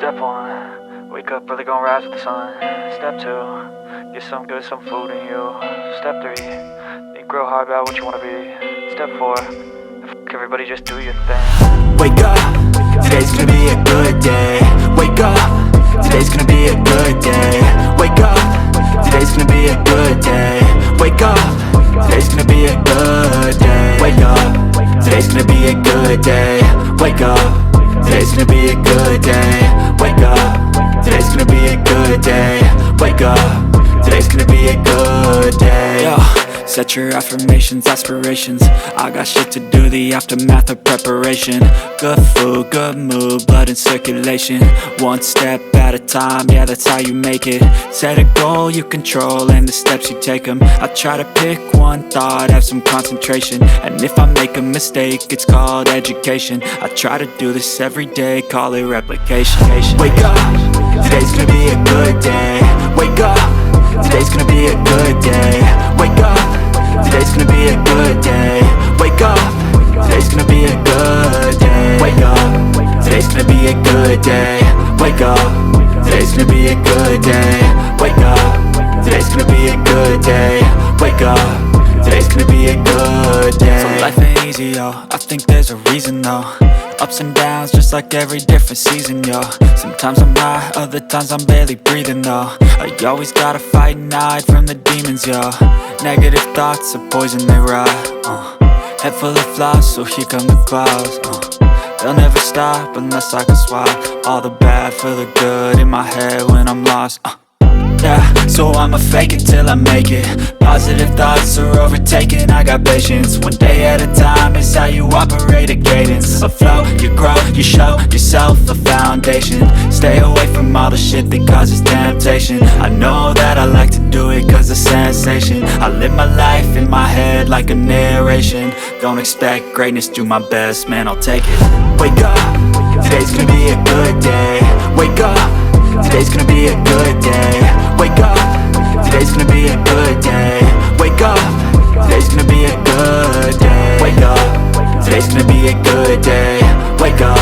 Step 1, wake up early, gonna rise with the sun. Step 2, get some good, some food in you. Step 3, think real hard about what you wanna be. Step 4, everybody just do your thing. Wake up, today's gonna be a good day. Wake up, today's gonna be a good day. Wake up, today's gonna be a good day. Wake up, today's gonna be a good day. Wake up, today's gonna be a good day. Wake up, today's gonna be a good day. Wake up, today's gonna be a good day. Wake up, today's gonna be a good day. Yo, set your affirmations, aspirations. I got shit to do, the aftermath of preparation. Good food, good mood, blood in circulation. One step at a time, yeah, that's how you make it. Set a goal you control and the steps you take them. I try to pick one thought, have some concentration. And if I make a mistake, it's called education. I try to do this every day, call it replication. Wake up, today's gonna be a good day. Wake up, today's gonna be a good day. Wake up, today's gonna be a good day. Wake up, today's gonna be a good day. Wake up, today's gonna be a good day. Wake up, today's gonna be a good day. Wake up, today's gonna be a good day. Wake up, today's gonna be a good day. So life ain't easy, yo, I think there's a reason though. Ups and downs, just like every different season, yo. Sometimes I'm high, other times I'm barely breathing, though. I always gotta fight and hide from the demons, yo. Negative thoughts are poison, they rot. Head full of flies, so here come the clouds. They'll never stop unless I can swap all the bad for the good in my head when I'm lost. Yeah, so I'ma fake it till I make it. Positive thoughts are overtaken, I got patience. One day at a time is how you operate a cadence. A flow, you grow, you show yourself a foundation. Stay away from all the shit that causes temptation. I know that I like to do it cause it's sensation. I live my life in my head like a narration. Don't expect greatness, do my best, man, I'll take it. Wake up, today's gonna be a good day. Wake up, today's gonna be a good day. Wake up, today's gonna be a good day. Wake up, today's gonna be a good day. Wake up, today's gonna be a good day. Wake up,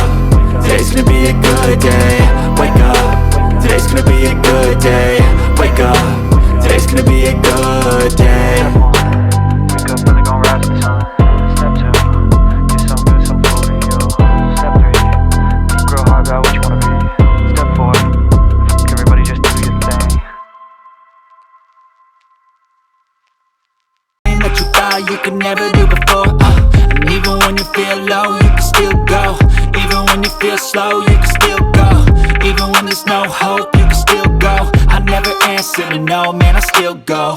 today's gonna be a good day. Wake up, today's gonna be a good day. Wake up, today's gonna be a good day. Wake up early, gonna rise with the sun. Step 2, get some good, some food in you. Step 3, think real hard about what you wanna be. Step 4, everybody just do your thing. That you thought you could never do before, and even when you feel low, you can still go. Even when you feel slow, you can still go. Even when there's no hope, you can still go. I never answer to no, man, I still go.